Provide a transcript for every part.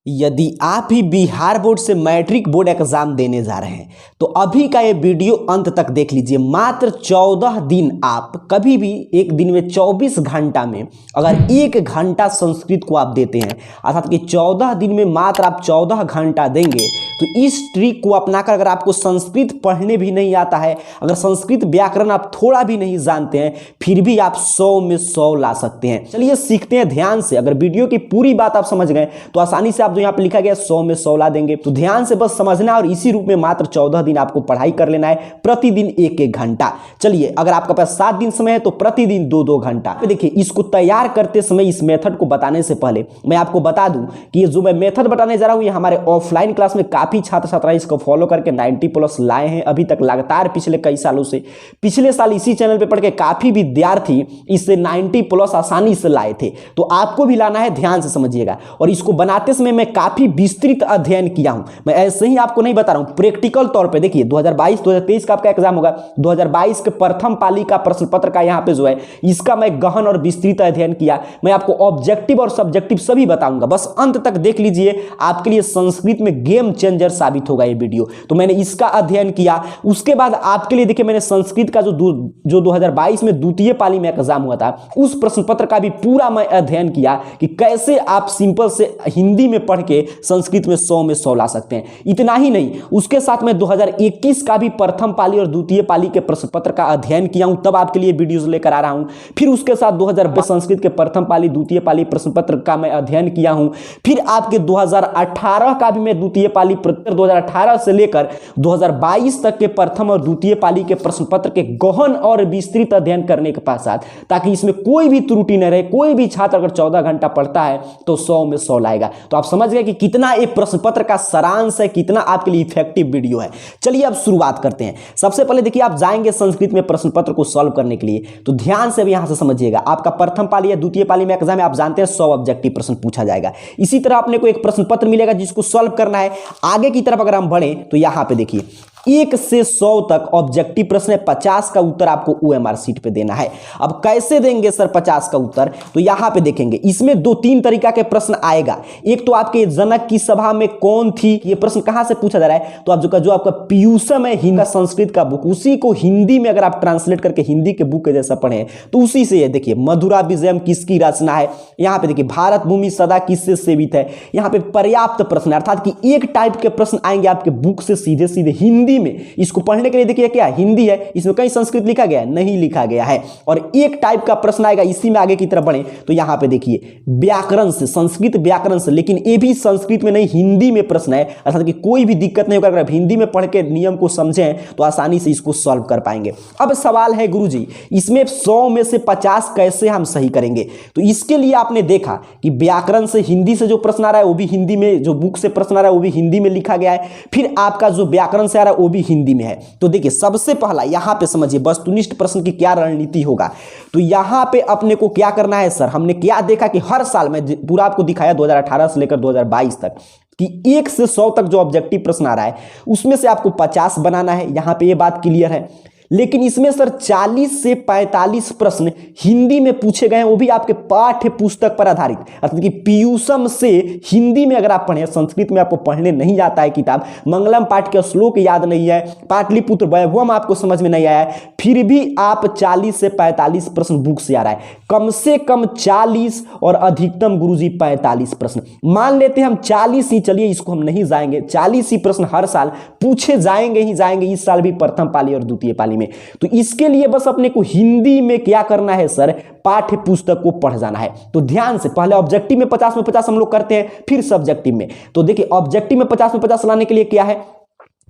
यदि आप भी बिहार बोर्ड से मैट्रिक बोर्ड एग्जाम देने जा रहे हैं तो अभी का ये वीडियो अंत तक देख लीजिए। मात्र 14 दिन आप कभी भी एक दिन में 24 घंटा में अगर 1 घंटा संस्कृत को आप देते हैं, अर्थात कि 14 दिन में मात्र आप 14 घंटा देंगे, तो इस ट्रिक को अपनाकर अगर आपको संस्कृत पढ़ने भी नहीं आता है, अगर संस्कृत व्याकरण आप थोड़ा भी नहीं जानते हैं, फिर भी आप 100 में 100 ला सकते हैं। चलिए सीखते हैं ध्यान से। अगर वीडियो की पूरी बात आप समझ गए तो आसानी से आप जो यहाँ पे लिखा गया 100 में 100 ला देंगे। तो ध्यान से बस समझना और इसी रूप में मात्र 14 दिन आपको पढ़ाई कर लेना है, प्रतिदिन 1-1 घंटा। चलिए अगर आपके पास 7 दिन समय है तो प्रतिदिन 2-2 घंटा। देखिए इसको तैयार करते समय इस मेथड को बताने से पहले मैं आपको बता दूं कि ये जो मैं मेथड बताने जा रहा हूं ये हमारे ऑफलाइन क्लास में काफी छात्र छात्राएं इसको फॉलो करके 90+ लाए हैं अभी तक लगातार पिछले कई सालों से। पिछले साल इसी चैनल पे पढ़ के काफी विद्यार्थी इससे 90+ आसानी से लाए थे, तो आपको भी लाना है। ध्यान से समझिएगा। और इसको बनाते समय मैं काफी विस्तृत अध्ययन किया हूं, मैं ऐसे ही आपको नहीं बता रहा हूं, प्रैक्टिकल तौर पे। देखिए 2022-2023 का आपका एग्जाम होगा, 2022 के प्रथम पाली का प्रश्न पत्र का यहां पे जो है इसका मैं गहन और विस्तृत अध्ययन किया। मैं आपको ऑब्जेक्टिव और सब्जेक्टिव सभी बताऊंगा, बस अंत तक देख लीजिए। आपके लिए संस्कृत में गेम चेंजर साबित होगा ये वीडियो। तो मैंने इसका अध्ययन किया। उसके बाद आपके लिए देखिए मैंने संस्कृत का जो 2022 में द्वितीय पाली में एग्जाम हुआ था उस प्रश्न पत्र का भी पूरा मैं अध्ययन किया कि कैसे आप सिंपल से हिंदी में पढ़ के संस्कृत में 100 में 100 ला सकते हैं। इतना ही नहीं, उसके साथ मैं 2021 का भी प्रथम पाली और द्वितीय पाली के प्रश्न पत्र का अध्ययन किया हूं, तब आपके लिए वीडियोस लेकर आ रहा हूं। फिर उसके साथ 2022 संस्कृत के प्रथम पाली द्वितीय पाली प्रश्न पत्र का मैं अध्ययन किया हूं। फिर आपके 2018 का भी मैं द्वितीय पाली 2018 से लेकर 2022 तक के प्रथम और द्वितीय पाली के प्रश्न पत्र के गहन और विस्तृत अध्ययन करने के पश्चात, ताकि इसमें कोई भी त्रुटि न रहे, कोई भी छात्र अगर 14 घंटा पढ़ता है तो 100 में 100 लाएगा। तो आप समझ गए कि कितना एक प्रश्न पत्र का सारांश है, कितना आपके लिए इफेक्टिव वीडियो है। चलिए अब शुरुआत करते हैं। सबसे पहले देखिए आप जाएंगे संस्कृत में प्रश्न पत्र को सॉल्व करने के लिए, तो ध्यान से अब यहां से समझिएगा। आपका प्रथम पाली या द्वितीय पाली में एग्जाम में आप जानते हैं 100 ऑब्जेक्टिव प्रश्न पूछा जाएगा। इसी तरह आपने को एक प्रश्न पत्र मिलेगा जिसको सॉल्व करना है। आगे की तरफ अगर हम बढ़े तो यहां पे देखिए 1 से 100 तक ऑब्जेक्टिव प्रश्न है, 50 का उत्तर आपको OMR शीट पे देना है। अब कैसे देंगे सर 50 का उत्तर, तो यहां पे देखेंगे इसमें 2-3 तरीका के प्रश्न आएगा। एक तो आपके जनक की सभा में कौन थी, ये प्रश्न कहां से पूछा जा रहा है, तो आप जो आपका पीयूषम है हिंदी संस्कृत का बुक, उसी को हिंदी में अगर आप ट्रांसलेट करके हिंदी के बुक के जैसा पढ़े तो उसी से ये देखिए मधुरा विजयम किसकी रचना है। यहां पे देखिए भारत भूमि सदा किससे सेवित है। यहां पे पर्याप्त प्रश्न, अर्थात कि एक टाइप के प्रश्न आएंगे आपके बुक से सीधे सीधे हिंदी में। इसको पढ़ने के लिए देखिए क्या हिंदी है, इसमें कहीं संस्कृत लिखा गया है, नहीं लिखा गया है। और एक टाइप का प्रश्न आएगा इसी में, आगे की तरफ बढ़े तो यहां पे देखिए व्याकरण से, संस्कृत व्याकरण से, लेकिन ये भी संस्कृत में नहीं हिंदी में प्रश्न है, अर्थात कि कोई भी दिक्कत नहीं होगा। अगर आप हिंदी में पढ़ के नियम को समझें तो आसानी से इसको सॉल्व कर पाएंगे। अब सवाल है गुरुजी इसमें 100 में से 50 कैसे हम सही करेंगे, तो इसके लिए आपने देखा कि व्याकरण से हिंदी से जो प्रश्न आ रहा है वो भी हिंदी में, जो बुक से प्रश्न आ रहा है वो भी हिंदी में लिखा गया है। फिर आपका जो व्याकरण से आ रहा है वो भी हिंदी में है। तो देखिए सबसे पहला यहां पे समझिए वस्तुनिष्ठ प्रश्न की क्या रणनीति होगा। तो यहां पे अपने को क्या करना है सर, हमने क्या देखा कि हर साल में पूरा आपको दिखाया 2018 से लेकर 2022 तक कि 1 से 100 तक जो ऑब्जेक्टिव प्रश्न आ रहा है उसमें से आपको 50 बनाना है। यहां पे ये बात क्लियर है। लेकिन इसमें सर 40 से 45 प्रश्न हिंदी में पूछे गए हैं, वो भी आपके पाठ्य पुस्तक पर आधारित, अर्थात कि पीयूषम से हिंदी में अगर आप पढ़ें, संस्कृत में आपको पढ़ने नहीं जाता है किताब, मंगलम पाठ के श्लोक याद नहीं है, पाटलिपुत्र वैभवम आपको समझ में नहीं आया है, फिर भी आप 40 से 45 प्रश्न बुक से आ रहा है। कम से कम 40 और अधिकतम गुरुजी 45 प्रश्न। मान लेते हैं हम 40 ही, चलिए इसको हम नहीं जाएंगे, 40 ही प्रश्न हर साल पूछे जाएंगे ही जाएंगे, इस साल भी प्रथम पाली और द्वितीय पाली में। तो इसके लिए बस अपने को हिंदी में क्या करना है सर, पाठ्य पुस्तक को पढ़ जाना है। तो ध्यान से पहले ऑब्जेक्टिव में 50 में 50 हम लोग करते हैं, फिर सब्जेक्टिव में। तो देखिए ऑब्जेक्टिव में 50 में 50 लाने के लिए क्या है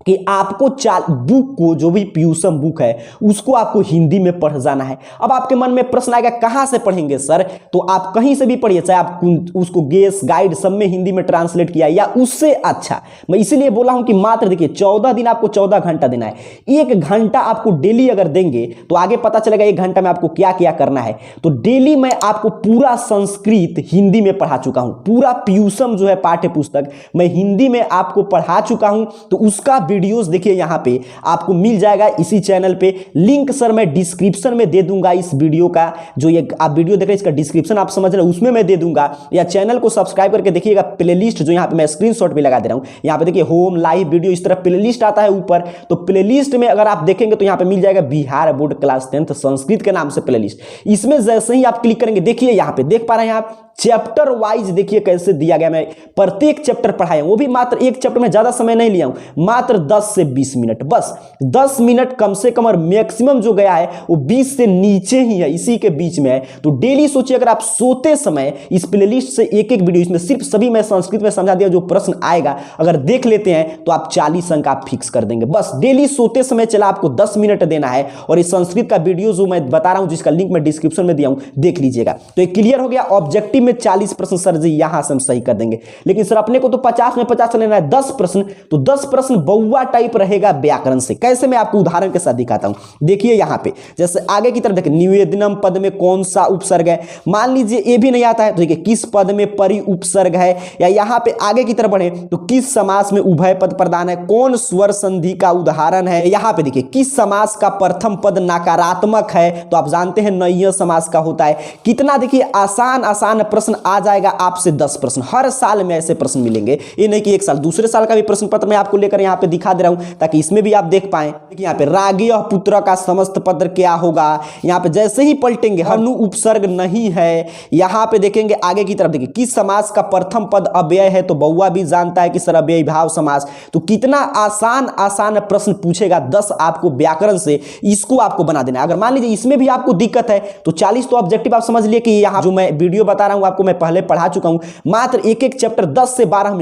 कि आपको बुक को, जो भी पीयूषम बुक है उसको आपको हिंदी में पढ़ जाना है। अब आपके मन में प्रश्न आएगा कहां से पढ़ेंगे सर, तो आप कहीं से भी पढ़िए, चाहे आप उसको गेस गाइड सब में हिंदी में ट्रांसलेट किया या उससे अच्छा। मैं इसीलिए बोला हूं कि मात्र देखिए 14 दिन आपको 14 घंटा देना है। 1 घंटा आपको डेली अगर देंगे तो आगे पता चलेगा 1 घंटा में आपको क्या क्या करना है। तो डेली मैं आपको पूरा संस्कृत हिंदी में पढ़ा चुका हूं, पूरा पीयूषम जो है पाठ्य पुस्तक मैं हिंदी में आपको पढ़ा चुका हूं। तो उसका वीडियोस देखिए यहाँ पे आपको मिल जाएगा इसी चैनल पे। लिंक सर मैं डिस्क्रिप्शन में दे दूंगा इस वीडियो का, जो ये आप वीडियो देख रहे हैं इसका डिस्क्रिप्शन आप समझ रहे हैं उसमें मैं दे दूंगा, या चैनल को सब्सक्राइब करके देखिएगा। प्लेलिस्ट जो यहाँ पे मैं स्क्रीनशॉट भी लगा दे रहा हूँ, यहाँ पे देखिए होम लाइव वीडियो इस तरह प्लेलिस्ट आता है ऊपर। तो प्लेलिस्ट में अगर आप देखेंगे तो यहाँ पे मिल जाएगा Bihar board class 10th Sanskrit के नाम से प्लेलिस्ट। इसमें जैसे ही आप क्लिक करेंगे देखिए यहाँ पे देख पा रहे हैं आप चैप्टर वाइज देखिए कैसे दिया गया। मैं प्रत्येक चैप्टर पढ़ाया हूं, वो भी मात्र एक चैप्टर में ज्यादा समय नहीं लिया हूं, मात्र 10 से 20 मिनट, बस 10 मिनट कम से कम, और मैक्सिमम जो गया है वो 20 से नीचे ही है, इसी के बीच में है। तो डेली सोचिए अगर आप सोते समय इस प्लेलिस्ट से एक एक वीडियो, इसमें सिर्फ सभी मैं संस्कृत में समझा दिया, जो प्रश्न आएगा अगर देख लेते हैं तो आप 40 अंक आप फिक्स कर देंगे। बस डेली सोते समय चला आपको 10 मिनट देना है, और इस संस्कृत का वीडियो जो मैं बता रहा हूं जिसका लिंक मैं डिस्क्रिप्शन में दिया हूं देख लीजिएगा। तो ये क्लियर हो गया। ऑब्जेक्टिव में 40 प्रश्न सर जी यहां से हम सही कर देंगे, लेकिन सर अपने को तो 50 में 50 लेना है, 10 प्रश्न, तो 10 प्रश्न बउआ टाइप रहेगा व्याकरण से। कैसे मैं आपको उदाहरण के साथ दिखाता हूं। देखिए यहां पे जैसे आगे की तरफ देखिए, निवेदनम पद में कौन सा उपसर्ग है, मान लीजिए ये भी नहीं आता है तो देखिए किस पद में परि उपसर्ग है, या यहां पे आगे की तरफ बढ़े तो किस समास में उभय पद प्रधान है, कौन स्वर संधि का उदाहरण है, यहां पे देखिए किस समास का प्रथम पद नकारात्मक है, तो आप जानते हैं नय्य समास का होता है। कितना देखिए आसान आसान प्रश्न आ जाएगा आपसे 10 प्रश्न। हर साल में ऐसे प्रश्न मिलेंगे, ये नहीं कि एक साल, दूसरे साल का भी प्रश्न पत्र मैं आपको लेकर यहां पे दिखा दे रहा हूं ताकि इसमें भी आप देख पाएं। देखिए यहां पे रागीय पुत्र का समस्त पद क्या होगा, यहां पे जैसे ही पलटेंगे हनु उपसर्ग नहीं है। यहां पे देखेंगे आगे की तरफ देखिए किस समास का प्रथम पद अव्यय है, तो बउआ भी जानता है कि सर अव्ययी भाव समास। तो कितना आसान आसान प्रश्न पूछेगा 10 आपको व्याकरण से, इसको आपको बना देना। अगर मान लीजिए इसमें भी आपको दिक्कत है तो 40 तो ऑब्जेक्टिव आप समझ लिए कि यहां जो मैं वीडियो बता रहा हूं आपको मैं पहले पढ़ा चुका हूं। मात्र एक एक चैप्टर 10 से 12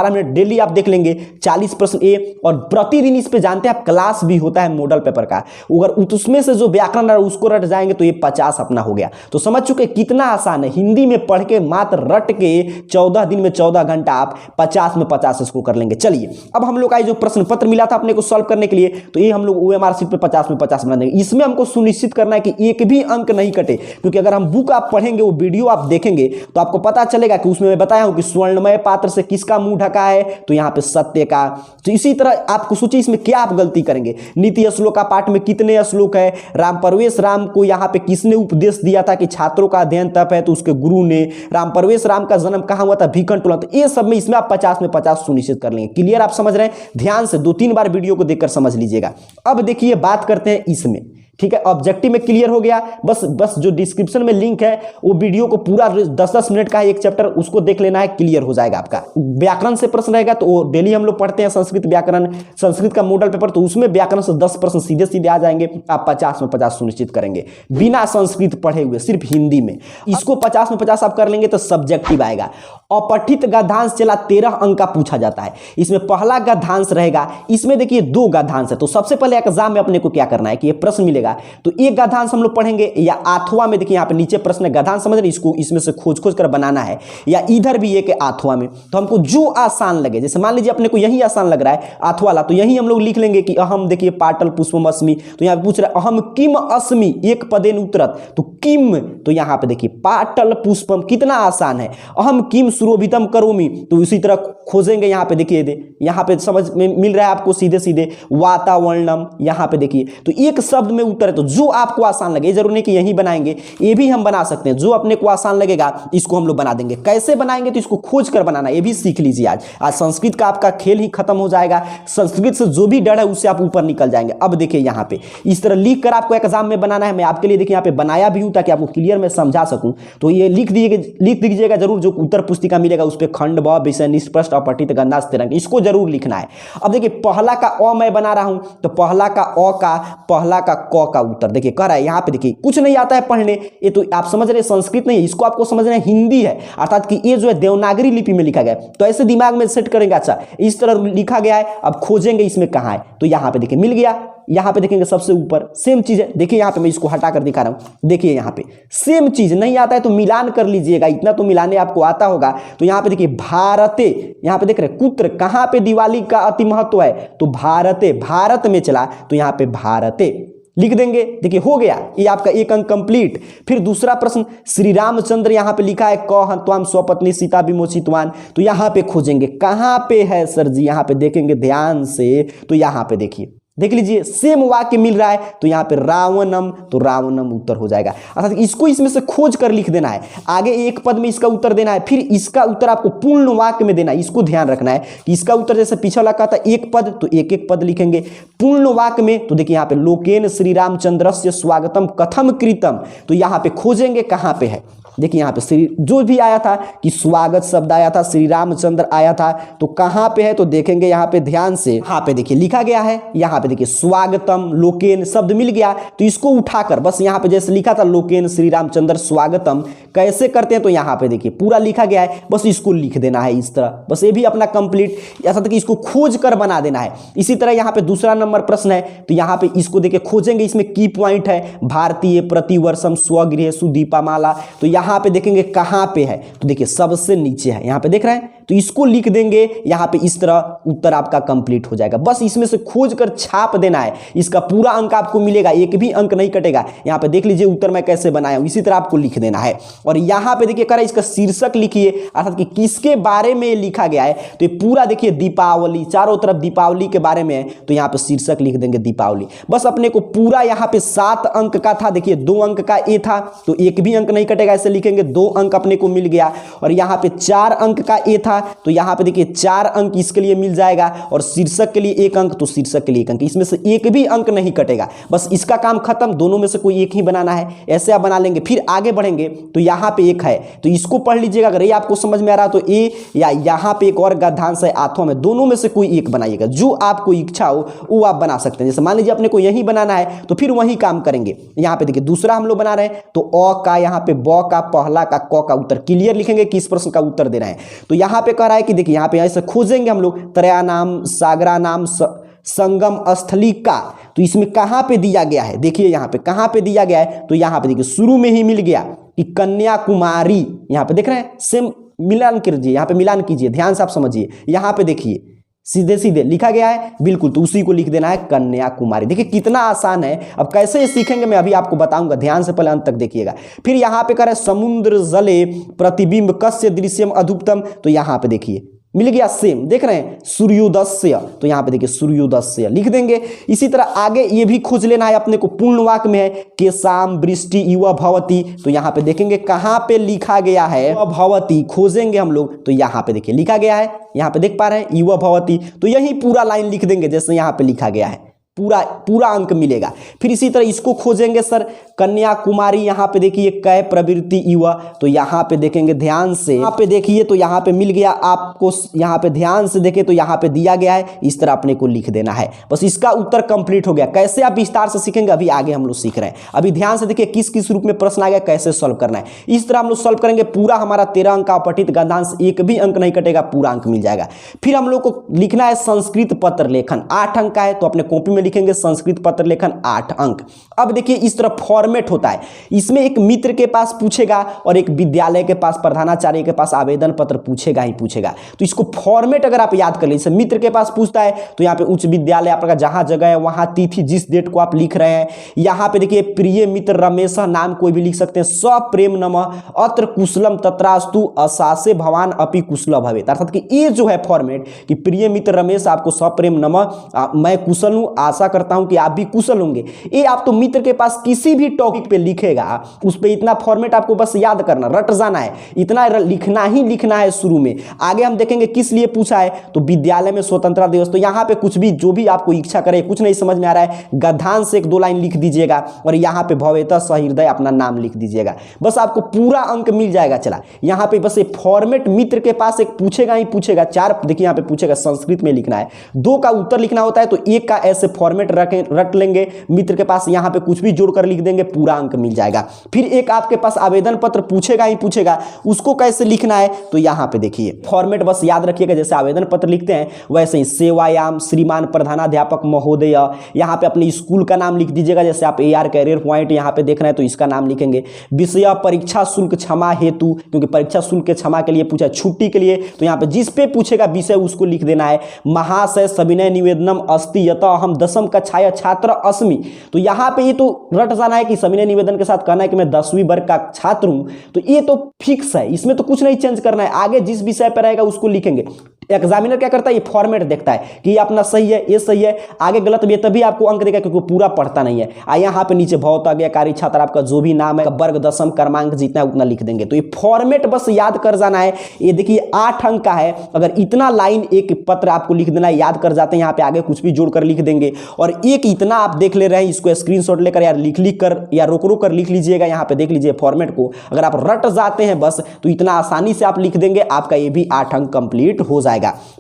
मिनट डेली आप देख लेंगे, 40 प्रश्न ए, और प्रतिदिन इस पे जानते हैं आप क्लास भी होता है मॉडल पेपर का, अगर उसमें से जो व्याकरण है उसको रट जाएंगे तो ये 50 अपना हो गया। तो समझ चुके कितना आसान है, हिंदी में पढ़ के मात्र रट के 14 दिन में 14 घंटा आप 50 में 50 इसको कर लेंगे। चलिए अब हम लोग का जो प्रश्न पत्र मिला था अपने को सॉल्व करने के लिए, तो ये हम लोग OMR शीट पे 50 में 50 बना देंगे। इसमें हमको सुनिश्चित करना है कि एक भी अंक नहीं कटे, क्योंकि अगर हम बुक आप पढ़ेंगे, वो वीडियो आप देखेंगे तो आपको पता चलेगा कि उसमें मैं बताया हूं कि स्वर्णमय पात्र से किसका मुंह ढका है, तो यहां पे सत्य का। तो इसी तरह आपको सोचिए इसमें क्या आप गलती करेंगे। नीति श्लोक का पाठ में कितने श्लोक है, राम परवेश राम को यहां पे किसने उपदेश दिया था कि छात्रों का अध्ययन तप है, तो उसके गुरु ने। राम परवेश राम का जन्म कहां हुआ था, भीखन टोला। तो ये सब में इसमें आप 50 में 50 सुनिश्चित कर लेंगे। क्लियर आप समझ रहे हैं, ध्यान से 2-3 बार वीडियो को देखकर समझ लीजिएगा। अब देखिए बात करते हैं इसमें, ठीक है, ऑब्जेक्टिव में क्लियर हो गया। बस जो डिस्क्रिप्शन में लिंक है वो वीडियो को पूरा 10-10 मिनट का है एक चैप्टर, उसको देख लेना है, क्लियर हो जाएगा आपका। व्याकरण से प्रश्न रहेगा तो वो डेली हम लोग पढ़ते हैं संस्कृत व्याकरण, संस्कृत का मॉडल पेपर, तो उसमें व्याकरण से 10 प्रश्न सीधे सीधे आ जाएंगे। आप 50 में 50 सुनिश्चित करेंगे बिना संस्कृत पढ़े हुए, सिर्फ हिंदी में। इसको 50 में 50 आप कर लेंगे तो सब्जेक्टिव आएगा। अपठित गद्यांश चला 13 अंक का पूछा जाता है। इसमें पहला गद्यांश रहेगा, इसमें देखिए 2 गद्यांश है। तो सबसे पहले एग्जाम में अपने को क्या करना है कि ये प्रश्न मिलेगा तो एक गद्यांश हम लोग पढ़ेंगे, या आठवां में देखिए यहाँ पे नीचे प्रश्न है गद्यांश, समझ रहे, इसको इसमें से खोज खोज कर बनाना है, या इधर भी एक आठवां में। तो हमको जो आसान लगे, जैसे मान लीजिए अपने को यही आसान लग रहा है आठवां वाला, तो यही हम लोग लिख लेंगे कि अहम, देखिए पाटल पुष्पम अस्मि, तो यहाँ पूछ रहा है अहम किम अस्मि एक पदेन उत्तरत, तो किम, तो यहाँ पे देखिए पाटल पुष्पम, कितना आसान है। अहम किम सुरोभितम करोमि, तो इसी तरह खोजेंगे, यहाँ पे देखिए यहाँ पे समझ में मिल रहा है आपको सीधे सीधे वातावरणम, यहाँ पे देखिए तो एक शब्द में उत्तर है। तो जो आपको आसान लगे, जरूर नहीं कि यही बनाएंगे, ये भी हम बना सकते हैं, जो अपने को आसान लगेगा इसको हम लोग बना देंगे। कैसे बनाएंगे तो इसको खोज कर बनाना, ये भी सीख लीजिए। आज संस्कृत का आपका खेल ही खत्म हो जाएगा, संस्कृत से जो भी डर है उससे आप ऊपर निकल जाएंगे। अब देखिए यहाँ पे इस तरह लिख कर आपको एग्जाम में बनाना है। मैं आपके लिए देखिए यहाँ पे बनाया भी हूं ताकि आपको क्लियर में समझा सकूं। तो ये लिख दीजिएगा जरूर, जो उत्तर पुस्तिका मिलेगा उस पर खंड ब विषय निष्प्रश्न अपठित गंधा स्थिरांक, इसको जरूर लिखना है। अब देखिए पहला का अ मैं बना रहा हूं, तो पहला का अ का, पहला का क का उत्तर देखिए कह रहा है। यहाँ पे देखिए कुछ नहीं आता है पढ़ने, ये तो आप समझ रहे संस्कृत नहीं है, इसको आपको समझना है हिंदी है, अर्थात कि ये जो है देवनागरी लिपि में लिखा गया है। तो ऐसे दिमाग में सेट करेंगे, अच्छा इस तरह लिखा गया है, अब खोजेंगे इसमें कहाँ है। तो यहाँ पे देखिए मिल गया, यहाँ पे देखेंगे सबसे ऊपर सेम चीज है। देखिए यहाँ पे मैं इसको हटा कर दिखा रहा हूँ, देखिए यहाँ पे सेम चीज। नहीं आता है तो मिलान कर लीजिएगा, इतना तो मिलाने आपको आता होगा। तो यहाँ पे देखिए भारते, यहाँ पे देख रहे कुत्र, कहाँ पे दिवाली का अति महत्व है, तो भारते, भारत में चला तो यहाँ पे भारते। लिख देंगे। देखिए हो गया, ये आपका एक अंक कंप्लीट। फिर दूसरा प्रश्न, श्री रामचंद्र यहाँ पे लिखा है क हत्वाम स्वपत्नी सीता विमोचितवान, तो यहाँ पे खोजेंगे कहाँ पे है सर जी, यहाँ पे देखेंगे ध्यान से, तो यहाँ पे देखिए, देख लीजिए सेम वाक्य मिल रहा है, तो यहाँ पे रावणम, तो रावणम उत्तर हो जाएगा। अर्थात इसको इसमें से खोज कर लिख देना है, आगे एक पद में इसका उत्तर देना है, फिर इसका उत्तर आपको पूर्ण वाक्य में देना है। इसको ध्यान रखना है कि इसका उत्तर जैसे पीछे वाला कहा था एक पद, तो एक एक पद लिखेंगे। पूर्ण वाक्य में तो देखिए यहाँ पे लोकेन श्री रामचंद्रस्य स्वागतम कथम कृतम, तो यहाँ पे खोजेंगे कहाँ पे है। देखिए यहाँ पे श्री जो भी आया था कि स्वागत शब्द आया था, श्री रामचंद्र आया था, तो कहाँ पे है, तो देखेंगे यहाँ पे ध्यान से, यहाँ पे देखिए लिखा गया है, यहाँ पे देखिए स्वागतम लोकेन शब्द मिल गया, तो इसको उठाकर बस यहाँ पे जैसे लिखा था लोकेन श्री रामचंद्र स्वागतम, कैसे करते हैं तो यहाँ पे देखिए पूरा लिखा गया है, बस इसको लिख देना है इस तरह, बस ये भी अपना कंप्लीट, ऐसा था कि इसको खोज कर बना देना है। इसी तरह यहाँ पे दूसरा नंबर प्रश्न है, तो यहाँ पे इसको देखिए खोजेंगे, इसमें की पॉइंट है भारतीय प्रतिवर्षम स्वगृह सुदीपामाला, तो यहाँ पे देखेंगे कहाँ पे है, तो देखिए सबसे नीचे है, यहाँ पे देख रहे हैं, तो इसको लिख देंगे यहाँ पे, इस तरह उत्तर आपका कंप्लीट हो जाएगा। बस इसमें से खोज कर छाप देना है, इसका पूरा अंक आपको मिलेगा, एक भी अंक नहीं कटेगा। यहाँ पे देख लीजिए उत्तर मैं कैसे बनाया हूं, इसी तरह आपको लिख देना है। और यहाँ पे देखिए करें इसका शीर्षक लिखिए, अर्थात कि किसके बारे में लिखा गया है, तो ये पूरा देखिए दीपावली, चारों तरफ दीपावली के बारे में है, तो यहाँ पे शीर्षक लिख देंगे दीपावली। बस अपने को पूरा यहाँ पे 7 अंक का था, देखिए 2 अंक का ए था, तो एक भी अंक नहीं कटेगा, ऐसे लिखेंगे 2 अंक अपने को मिल गया। और यहाँ पे 4 अंक का ए था, तो यहाँ पे देखिए 4 अंक इसके लिए मिल जाएगा, और शीर्षक के लिए 1 अंक, तो शीर्षक के लिए 1 अंक, इसमें से एक भी अंक नहीं कटेगा। बस इसका काम खत्म, दोनों में से कोई एक ही बनाना है, ऐसे आप बना लेंगे। फिर आगे बढ़ेंगे तो यहाँ पे एक है, तो इसको पढ़ लीजिएगा, अगर ये आपको समझ में आ रहा तो ए, या यहाँ पे एक और गद्यांश है आठवां में, दोनों में से कोई एक बनाइएगा, जो आपको इच्छा हो वो आप बना सकते हैं। जैसे मान लीजिए अपने को यही बनाना है, तो फिर वही काम करेंगे। यहाँ पे देखिए दूसरा हम लोग बना रहे हैं, तो अ का, यहाँ पे ब का, पहला का, क का उत्तर क्लियर लिखेंगे, किस प्रश्न का उत्तर दे रहे हैं। तो यहाँ पे कह रहा है कि देखिए यहाँ पे ऐसे खोजेंगे हम लोग, त्रया नाम सागरा नाम संगम स्थली का, तो इसमें कहाँ पे दिया गया है, देखिए यहाँ पे कहाँ पे दिया गया है, तो यहाँ पे देखिए शुरू में ही मिल गया कि कन्याकुमारी, यहाँ पे देख रहे हैं, सेम मिलान कीजिए, यहाँ पे मिलान कीजिए, ध्यान से आप समझिए, यहाँ पे देखिए सीधे सीधे लिखा गया है, बिल्कुल, तो उसी को लिख देना है कन्याकुमारी। देखिए कितना आसान है, अब कैसे सीखेंगे मैं अभी आपको बताऊंगा, ध्यान से पहले अंत तक देखिएगा। फिर यहाँ पे कह रहे समुद्र जले प्रतिबिंब कस्य दृश्यम अधुपतम, तो यहाँ पे देखिए मिल गया सेम, देख रहे हैं सूर्योदय, तो यहाँ पे देखिए सूर्योदय लिख देंगे। इसी तरह आगे ये भी खोज लेना है अपने को, पूर्ण वाक्य में है के शाम वृष्टि युवा भवती, तो यहाँ पे देखेंगे कहाँ पे लिखा गया है भवती, खोजेंगे हम लोग, तो यहाँ पे देखिए लिखा गया है, यहाँ पे देख पा रहे हैं युवा भवती, तो यही पूरा लाइन लिख देंगे जैसे यहाँ पे लिखा गया है, पूरा अंक मिलेगा। फिर इसी तरह इसको खोजेंगे सर कन्याकुमारी, यहाँ पे देखिए कै प्रवृत्ति युवा, तो यहाँ पे देखेंगे ध्यान से, यहाँ पे देखिए तो यहाँ पे मिल गया आपको, यहाँ पे ध्यान से देखें तो यहाँ पे दिया गया है, इस तरह अपने को लिख देना है। बस इसका उत्तर कंप्लीट हो गया। कैसे आप विस्तार से सीखेंगे अभी आगे हम लोग सीख रहे हैं। अभी ध्यान से देखिए किस किस रूप में प्रश्न आ गया, कैसे सॉल्व करना है, इस तरह हम लोग सॉल्व करेंगे। पूरा हमारा 13 अंक का पठित गद्यांश, एक भी अंक नहीं कटेगा, पूरा अंक मिल जाएगा। फिर हम लोग को लिखना है संस्कृत पत्र लेखन, 8 अंक का है, तो अपने कॉपी में लिखेंगे संस्कृत पत्र लेखन 8 अंक। अब देखिए इस तरह फॉर्मेट होता है, इसमें एक मित्र के पास पूछेगा और एक विद्यालय के पास, प्रधानाचार्य के पास आवेदन पत्र पूछेगा ही पूछेगा। तो इसको फॉर्मेट अगर आप याद कर लीजिए, मित्र के पास पूछता है तो यहाँ पे उच्च विद्यालय आपका जहां जगह है वहां तिथि जिस डेट को आप लिख रहे हैं। यहाँ पे देखिए प्रिय मित्र रमेश, नाम कोई भी लिख सकते हैं, सप्रेम नमः अत्र कुशलम तत्रास्तु असासे भवान अपि कुशल भवेत्, अर्थात कि ये जो है फॉर्मेट कि प्रिय मित्र रमेश आपको सप्रेम नमः, मैं कुशल हूं, आशा करता हूं कि आप भी कुशल होंगे। ये आप तो मित्र के पास किसी भी टॉपिक पे लिखेगा, उस पे इतना फॉर्मेट आपको बस याद करना, रट जाना है, इतना लिखना ही लिखना है शुरू में। आगे हम देखेंगे किस लिए पूछा है, तो विद्यालय में स्वतंत्रता दिवस, तो यहाँ पे कुछ भी जो भी आपको इच्छा करे, कुछ नहीं समझ में आ रहा है गद्यांश से 1-2 लाइन लिख दीजिएगा और यहाँ पे भवेतः सहृदय अपना नाम लिख दीजिएगा, बस आपको पूरा अंक मिल जाएगा। चला यहाँ पे बस ये फॉर्मेट मित्र के पास एक पूछेगा ही पूछेगा, 4 देखिए यहाँ पे पूछेगा, संस्कृत में लिखना है, 2 का उत्तर लिखना होता है, तो 1 का ऐसे फॉर्मेट रट लेंगे मित्र के पास, यहाँ पे कुछ भी जोड़कर लिख देंगे, पूरा अंक मिल जाएगा। फिर एक आपके पास आवेदन पत्र पूछेगा ही पूछेगा, उसको कैसे लिखना है तो यहाँ पे देखिए फॉर्मेट बस याद रखिएगा, जैसे आवेदन पत्र लिखते हैं वैसे ही सेवायाम श्रीमान प्रधानाध्यापक महोदय, यहाँ पे अपने स्कूल का नाम लिख दीजिएगा। जैसे आप AR कैरियर पॉइंट यहाँ पे देख रहे हैं तो इसका नाम लिखेंगे। विषय परीक्षा शुल्क क्षमा हेतु, क्योंकि परीक्षा शुल्क के क्षमा के लिए पूछा, छुट्टी के लिए तो यहाँ पे जिस पे पूछेगा विषय उसको लिख देना है। महाशय सविनय निवेदनम अस्ति यत हम 10वीं कक्षाया छात्र अस्मि, तो यहाँ पे ये तो रट जाना है कि सविनय निवेदन के साथ कहना है कि मैं 10वीं वर्ग का छात्र हूं, तो ये तो फिक्स है, इसमें तो कुछ नहीं चेंज करना है। आगे जिस विषय पर रहेगा उसको लिखेंगे। एग्जामिनर क्या करता है, ये फॉर्मेट देखता है कि ये अपना सही है, ये सही है, आगे गलत भी है तभी आपको अंक देगा, क्योंकि पूरा पढ़ता नहीं है। यहाँ पे नीचे बहुत आज्ञाकारी छात्र आपका जो भी नाम है, वर्ग दशम क्रमांक जितना है उतना लिख देंगे। तो ये फॉर्मेट बस याद कर जाना है। ये देखिए 8 अंक का है, अगर इतना लाइन एक पत्र आपको लिख देना है, याद कर जाते हैं, यहाँ पे आगे कुछ भी जोड़कर लिख देंगे। और एक इतना आप देख ले रहे हैं, इसको स्क्रीनशॉट लेकर या लिख कर या रोक कर लिख लीजिएगा। यहाँ पे देख लीजिए फॉर्मेट को, अगर आप रट जाते हैं बस तो इतना आसानी से आप लिख देंगे, आपका ये भी 8 अंक कंप्लीट हो जाएगा।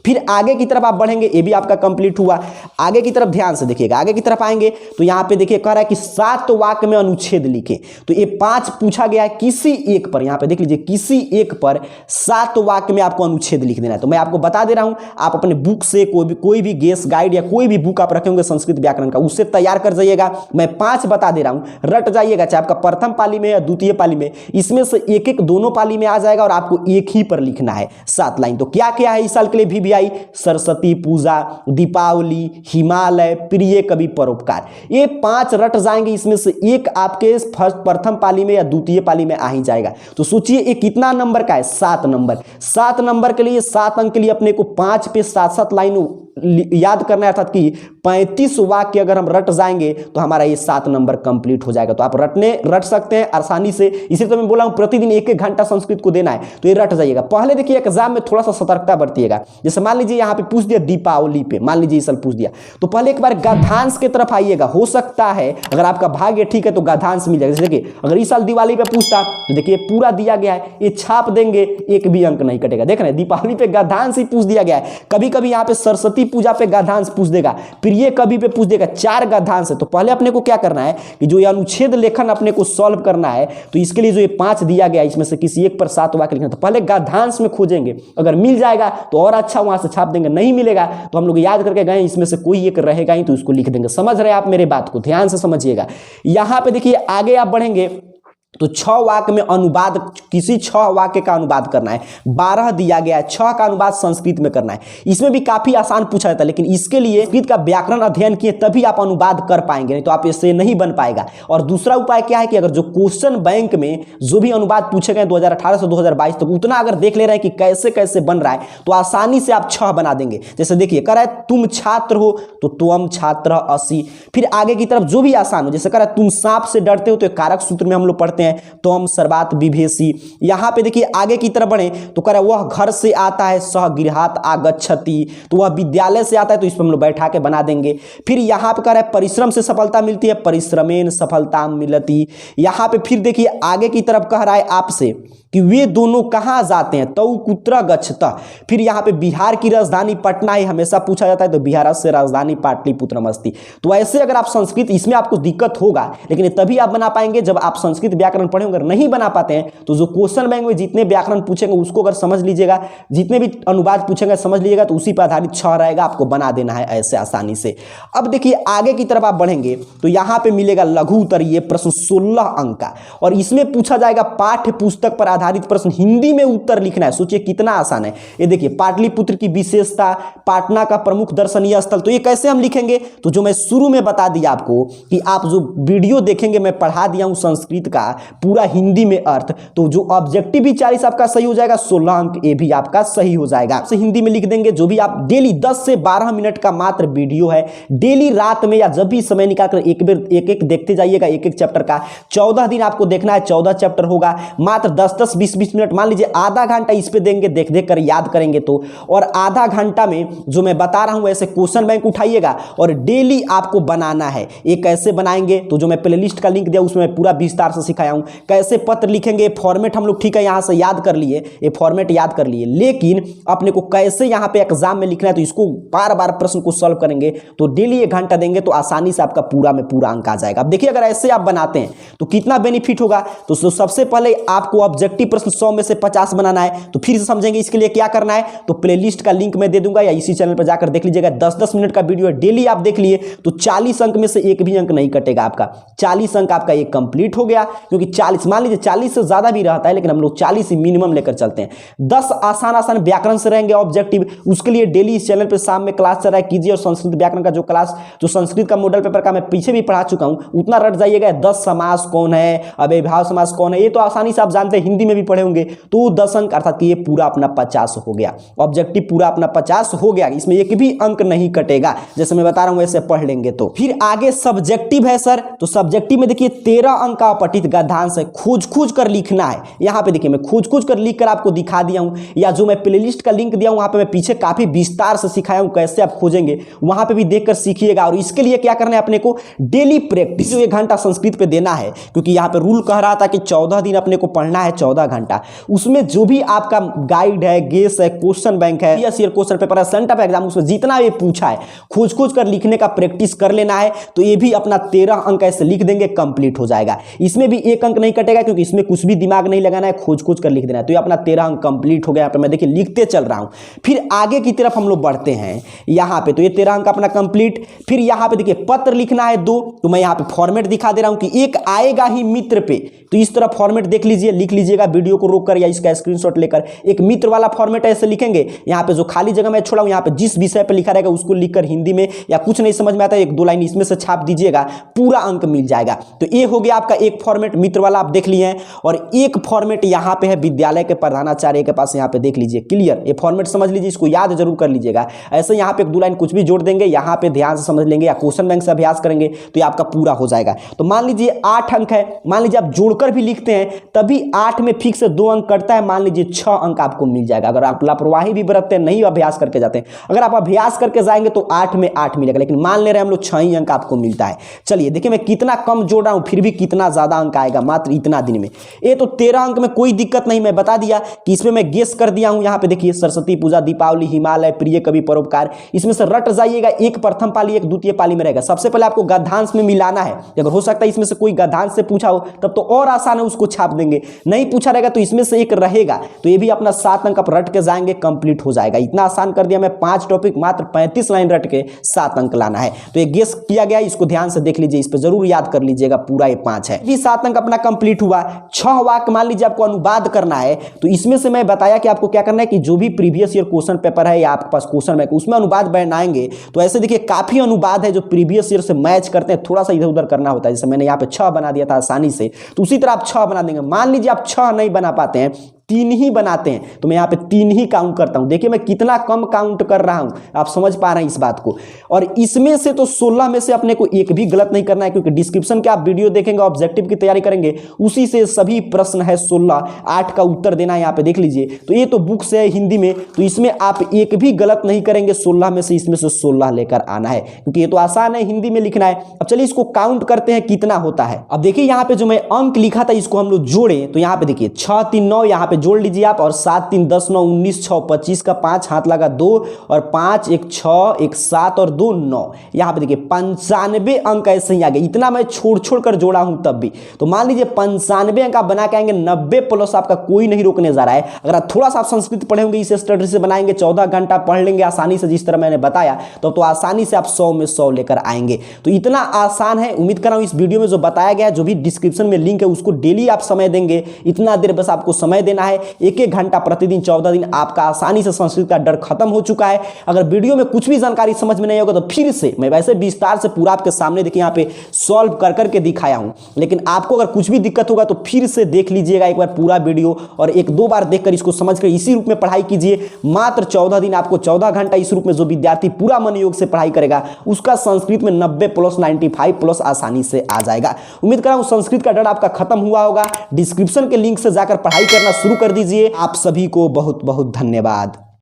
फिर आगे की तरफ आप बढ़ेंगे, ये भी आपका कंप्लीट हुआ। आगे की तरफ ध्यान से देखिएगा, आगे की तरफ आएंगे तो यहाँ पे देखिए कह रहा है कि 7 वाक्य में अनुच्छेद लिखें। तो ये 5 पूछा गया है, किसी एक पर, यहाँ पे देख लीजिए किसी एक पर 7 वाक्य में आपको अनुच्छेद लिख देना है। तो मैं आपको बता दे रहा हूं, आप अपने बुक से कोई भी गेस गाइड या कोई भी बुक आप रखे होंगे संस्कृत व्याकरण का, उससे तैयार कर जाइएगा। मैं 5 बता दे रहा हूं, रट जाइएगा, चाहे आपका प्रथम पाली में या द्वितीय पाली में, इसमें से एक एक दोनों पाली में आ जाएगा और आपको एक ही पर लिखना है 7 लाइन। तो क्या क्या है इस साल के लिए VVI? सरस्वती पूजा, दीपावली, हिमालय, प्रिय कवि, परोपकार, ये 5 रट जाएंगे। इसमें से एक आपके प्रथम पाली में या द्वितीय पाली में आ ही जाएगा। तो सोचिए ये कितना नंबर का है? 7 नंबर। 7 नंबर के लिए 7 अंक के लिए अपने को 5 पे 7-7 लाइन याद करना है, अर्थात कि 35 वाक्य अगर हम रट जाएंगे तो हमारा ये 7 नंबर कंप्लीट हो जाएगा। तो आप रट सकते हैं आसानी से। इसीलिए तो मैं बोला हूं प्रतिदिन 1-1 घंटा संस्कृत को देना है, तो ये रट जाइएगा। पहले देखिए एग्जाम में थोड़ा सा सतर्कता बरतिएगा। जैसे मान लीजिए यहाँ पे पूछ दिया दीपावली पे, मान लीजिए इस साल पूछ दिया, तो पहले एक बार गद्यांश की तरफ आइएगा। हो सकता है अगर आपका भाग्य ठीक है तो गद्यांश मिल जाएगा। जैसे देखिए अगर इस साल दिवाली पे पूछता तो देखिए पूरा दिया गया है, ये छाप देंगे, एक भी अंक नहीं कटेगा। देख रहे हैं दीपावली पे गद्यांश ही पूछ दिया गया है। कभी कभी यहाँ पे सरस्वती पूजा पे गद्यांश पूछ देगा, प्रिय कवि पे पूछ देगा, 4 गद्यांश है। तो पहले अपने को क्या करना है कि जो ये अनुच्छेद लेखन अपने को सॉल्व करना है, तो इसके लिए जो ये 5 दिया गया है इसमें से किसी एक पर 7 वाक्य लिखना। तो पहले गद्यांश में खोजेंगे, अगर मिल जाएगा तो और अच्छा, वहां से छाप देंगे, नहीं मिलेगा तो हम लोग याद करके गए इसमें से कोई एक रहेगा ही तो उसको लिख देंगे। समझ रहे हैं आप मेरे बात को? ध्यान से समझिएगा। यहां पे देखिए आगे आप बढ़ेंगे तो 6 वाक्य में अनुवाद, किसी 6 वाक्य का अनुवाद करना है। 12 दिया गया है, 6 का अनुवाद संस्कृत में करना है। इसमें भी काफी आसान पूछा जाता है, लेकिन इसके लिए संस्कृत का व्याकरण अध्ययन किए तभी आप अनुवाद कर पाएंगे, नहीं तो आप इससे नहीं बन पाएगा। और दूसरा उपाय क्या है कि अगर जो क्वेश्चन बैंक में जो भी अनुवाद पूछे गए 2018 से 2022 तक, उतना अगर देख ले रहे हैं कि कैसे कैसे बन रहा है, तो आसानी से आप 6 बना देंगे। जैसे देखिए कह रहा है तुम छात्र हो तो तुम छात्र असि। फिर आगे की तरफ जो भी आसान हो, जैसे कह रहा है तुम सांप से डरते हो तो कारक सूत्र में हम लोग पढ़ते हैं तो हम सर्वात विभेषी। यहां पे देखिए आगे की तरफ बढ़े तो कह रहा है वह घर से आता है सह गृहात आगच्छति, तो वह विद्यालय से आता है, तो इस पर हम लोग बैठा के बना देंगे। फिर यहां पे कह रहा है परिश्रम से सफलता मिलती है, परिश्रमेन सफलता मिलती। यहां पे फिर देखिए आगे की तरफ कह रहा है आपसे कि वे दोनों कहां जाते हैं, तौ कुत्र गच्छता। फिर यहां पे बिहार की राजधानी पटना है, हमेशा पूछा जाता है, तो बिहार से राजधानी पाटलिपुत्रम अस्ति। तो ऐसे अगर आप संस्कृत, इसमें आपको दिक्कत होगा, लेकिन तभी आप बना पाएंगे जब आप संस्कृत व्याकरण पढ़ें। अगर नहीं बना पाते हैं तो जो क्वेश्चन बैंक में जितने व्याकरण पूछेंगे उसको अगर समझ लीजिएगा, जितने भी अनुवाद पूछेंगे समझ लीजिएगा, तो उसी पर आधारित 6 रहेगा, आपको बना देना है ऐसे आसानी से। अब देखिए आगे की तरफ आप बढ़ेंगे तो यहां पे मिलेगा लघु उत्तर, ये प्रश्न 16 अंक का, और इसमें पूछा जाएगा पाठ्य पुस्तक पर आधारित प्रश्न, हिंदी में उत्तर लिखना है। सोचिए कितना आसान है। ये देखिए पाटलिपुत्र की विशेषता, पाटना का प्रमुख दर्शनीय स्थल, तो ये कैसे हम लिखेंगे? तो जो मैं शुरू में बता दिया आपको कि आप जो वीडियो देखेंगे, मैं पढ़ा दिया हूं संस्कृत का पूरा हिंदी में अर्थ, तो जो ऑब्जेक्टिव भी 40 आपका सही हो जाएगा, 16 अंक ये भी आपका सही हो जाएगा। से हिंदी में लिख देंगे। जो भी आप डेली 10 से 12 मिनट का मात्र वीडियो है, डेली रात में या जब भी समय निकालकर एक एक देखते जाइएगा, एक एक चैप्टर का। 14 दिन आपको देखना है, 14 चैप्टर होगा। मात्र 10-10 10-10 20-20 मिनट, मान लीजिए आधा घंटा इस पे देंगे, देख देख कर याद करेंगे तो, और आधा घंटा में जो मैं बता रहा हूं ऐसे क्वेश्चन बैंक उठाइएगा और डेली आपको बनाना है। ये कैसे बनाएंगे तो जो मैं प्लेलिस्ट का लिंक दिया उसमें मैं पूरा विस्तार से सिखाया हूं। कैसे पत्र लिखेंगे, फॉर्मेट हम लोग ठीक है यहां से याद कर लिए, ये फॉर्मेट याद कर लिए, लेकिन अपने को कैसे यहां पे एग्जाम में लिखना है तो इसको बार बार प्रश्न को सॉल्व करेंगे तो डेली 1 घंटा देंगे तो आसानी से आपका पूरा में पूरा अंक आ जाएगा। अब देखिए अगर ऐसे आप बनाते हैं तो कितना बेनिफिट होगा। तो सबसे पहले आपको ऑब्जेक्टिव प्रश्न 100 में से 50 बनाना है, तो फिर से समझेंगे इसके लिए क्या करना है। तो प्लेलिस्ट का लिंक मैं दे दूंगा या इसी चैनल पर जाकर देख लीजिएगा, 10-10 मिनट का वीडियो है, डेली आप देख लिए तो 40 अंक में से एक भी अंक नहीं कटेगा आपका। 40 अंक आपका एक कंप्लीट हो गया, क्योंकि 40 मान लीजिए 40 से ज्यादा भी रहता है लेकिन हम लोग 40 ही मिनिमम लेकर चलते हैं। 10 आसान आसान व्याकरण से रहेंगे ऑब्जेक्टिव, उसके लिए डेली इस चैनल पर शाम में क्लास चल रहा है कीजिए, और संस्कृत व्याकरण का जो क्लास जो संस्कृत का मॉडल पेपर का मैं पीछे भी पढ़ा चुका हूं उतना रट जाइएगा। 10 समास कौन है, अव्ययभाव समास कौन है, ये तो आसानी से आप जानते हैं, हिंदी में भी पढ़े होंगे। तो 10 अंक अर्थात कि ये पूरा अपना 50 हो गया, ऑब्जेक्टिव पूरा अपना 50 हो गया, इसमें एक भी अंक नहीं कटेगा, जैसे मैं बता रहा हूं वैसे पढ़ लेंगे तो। फिर आगे सब्जेक्टिव है सर, तो सब्जेक्टिव में देखिए 13 अंक का अपठित गद्यांश है, खोज कर लिखना है। यहां पे देखिए मैं खोज कर लिख कर आपको दिखा दिया हूं, या जो मैं प्लेलिस्ट का लिंक दिया हूं वहां पे मैं पीछे काफी विस्तार से सिखाया हूं कैसे आप खोजेंगे, वहां पे भी देखकर सीखिएगा। और इसके लिए क्या करना है अपने को, डेली प्रैक्टिस 1 घंटा संस्कृत पे देना है, क्योंकि यहां पे रूल कह रहा था कि 14 दिन अपने को पढ़ना है 14 घंटा। उसमें जो भी आपका गाइड है, गेस है, क्वेश्चन बैंक है, या क्वेश्चन पेपर है, सेंटर एग्जाम, उसमें जितना ये पूछा है खोज कर लिखने का प्रैक्टिस कर लेना है। तो ये भी अपना 13 अंक ऐसे लिख देंगे, कंप्लीट हो जाएगा। इसमें भी 1 अंक नहीं कटेगा, क्योंकि इसमें कुछ भी दिमाग नहीं लगाना है, खोज कर लिख देना है। तो ये अपना 13 अंक कंप्लीट हो गया। यहाँ पे मैं देखिए लिखते चल रहा हूं। फिर आगे की तरफ हम लोग बढ़ते हैं यहां पे, तो ये 13 अंक अपना कंप्लीट। फिर यहां पे देखिए पत्र लिखना है 2, तो मैं यहां पे फॉर्मेट दिखा दे रहा हूं कि एक आएगा ही मित्र पे, तो इस तरह फॉर्मेट देख लीजिए, लिख लीजिएगा वीडियो को रोककर या इसका स्क्रीनशॉट लेकर। एक मित्र वाला फॉर्मेट ऐसे लिखेंगे, यहां पे जो खाली जगह मैं छोड़ा हूं यहां पे जिस विषय पे लिखा रहेगा उसको लिखकर हिंदी में, या कुछ नहीं समझ में आता है 1-2 लाइन इसमें से छाप दीजिएगा, पूरा अंक मिल जाएगा। तो ये हो गया आपका एक फॉर्मेट मित्र वाला, आप देख लिए हैं। और एक फॉर्मेट यहां पे है विद्यालय के प्रधानाचार्य के पास, यहां पे देख लीजिए क्लियर, ये फॉर्मेट समझ लीजिए, इसको याद जरूर कर लीजिएगा। ऐसे यहां पे 1-2 लाइन कुछ भी जोड़ देंगे, यहां पे ध्यान से समझ लेंगे या क्वेश्चन बैंक से अभ्यास करेंगे तो ये आपका पूरा हो जाएगा। तो मान लीजिए 8 अंक है, मान लीजिए आप जोड़कर भी लिखते हैं तभी 8 में फिक्स 2 अंक कटता है, मान लीजिए 6 अंक आपको मिल जाएगा। अगर आप लापरवाही भी बरतते हैं, नहीं अभ्यास करके जाते हैं, अगर आप अभ्यास करके जाएंगे तो 8 में 8 मिलेगा, लेकिन मान ले रहे हैं हम लोग 6 ही अंक आपको मिलता है। चलिए देखिए मैं कितना कम जोड़ रहा हूं, फिर भी कितना ज्यादा अंक आएगा मात्र इतना दिन में। ये तो 13 अंक में कोई दिक्कत नहीं, मैं बता दिया कि इसमें मैं गेस कर दिया हूं। यहां पे देखिए सरस्वती पूजा, दीपावली, हिमालय, प्रिय कवि, परोपकार, इसमें से रट जाइएगा। एक प्रथम पाली एक द्वितीय पाली में रहेगा। सबसे पहले आपको गद्यांश में मिलाना है, अगर हो सकता है इसमें से कोई गद्यांश से पूछा हो तब तो और आसान है, उसको छाप देंगे। नहीं पूछा रहेगा तो इसमें से एक रहेगा, तो ये भी अपना 7 अंक आप रट के जाएंगे, कंप्लीट हो जाएगा। इतना आसान कर दिया मैं, 5 टॉपिक मात्र 35 लाइन रट के 7 अंक लाना है। तो ये गेस किया गया, इसको ध्यान से देख लीजिए, इस पर जरूर याद कर लीजिएगा, पूरा ये 5 है। ये 7 अंक अपना कंप्लीट हुआ। 6 वाक्य मान लीजिए आपको अनुवाद करना है, तो इसमें से मैं बताया कि आपको क्या करना है कि जो भी प्रीवियस ईयर क्वेश्चन पेपर है या आपके पास क्वेश्चन बैंक उसमें अनुवाद बनाएंगे, तो ऐसे देखिए काफी अनुवाद है जो प्रीवियस ईयर से मैच करते हैं, थोड़ा सा इधर उधर करना होता है। जैसे मैंने यहाँ पे 6 बना दिया था आसानी से, तो उसी तरह आप 6 बना देंगे। मान लीजिए आप 6 नहीं बना पाते हैं, 3 ही बनाते हैं, तो मैं यहाँ पे 3 ही काउंट करता हूं। देखिए मैं कितना कम काउंट कर रहा हूं, आप समझ पा रहे हैं इस बात को। और इसमें से तो 16 में से अपने को एक भी गलत नहीं करना है, क्योंकि डिस्क्रिप्शन के आप वीडियो देखेंगे, ऑब्जेक्टिव की तैयारी करेंगे, उसी से सभी प्रश्न है 16, 8 का उत्तर देना है। यहाँ पे देख लीजिए, तो ये तो बुक से है हिंदी में, तो इसमें आप एक भी गलत नहीं करेंगे। 16 में से इसमें से 16 लेकर आना है, क्योंकि ये तो आसान है, हिंदी में लिखना है। अब चलिए इसको काउंट करते हैं कितना होता है। अब देखिए यहाँ पे जो मैं अंक लिखा था इसको हम लोग जोड़े, तो यहाँ पे देखिए 6 3 9 यहाँ पे जोड़ लीजिए आप, और 7 3 10 9 19 6 25 का 5 हाथ लगा 2 और 5 1 6 1 7 और 2 9। यहाँ पे देखिए 95 अंक ऐसे ही आ गए। इतना मैं छोड़ कर जोड़ा हूं तब भी। तो मान लीजिए 95 अंक आप बना के आएंगे, 90 प्लस आपका कोई नहीं रोकने जा रहा है। अगर आप थोड़ा सा संस्कृत पढ़े होंगे, इसे स्टडी से बनाएंगे, 14 घंटा पढ़ लेंगे आसानी से, जिस तरह मैंने बताया, तो आसानी से आप 100 में 100 लेकर आएंगे। तो इतना आसान है। उम्मीद कर रहा हूं इस वीडियो में जो बताया गया, जो भी डिस्क्रिप्शन में लिंक है उसको डेली आप समय देंगे, इतना देर बस आपको समय देना है। है। एक एक घंटा प्रतिदिन 14 दिन आपका आसानी से संस्कृत का डर खत्म हो चुका है। अगर वीडियो में कुछ भी जानकारी समझ में नहीं होगा तो फिर से मैं वैसे विस्तार से पूरा आपके सामने देखिए यहाँ पे सॉल्व कर करके दिखाया हूँ, लेकिन आपको अगर कुछ भी दिक्कत होगा तो फिर से देख लीजिएगा एक बार पूरा वीडियो और एक दो बार देखकर इसको समझकर इसी रूप में पढ़ाई कीजिए। मात्र 14 दिन आपको 14 घंटा इस रूप में जो विद्यार्थी पूरा मन योग से पढ़ाई करेगा उसका संस्कृत में 90 प्लस 95 प्लस आसानी से आ जाएगा। उम्मीद कर रहा हूं संस्कृत का डर आपका खत्म हुआ होगा। डिस्क्रिप्शन के लिंक से जाकर पढ़ाई करना शुरू कर दीजिए। आप सभी को बहुत बहुत धन्यवाद।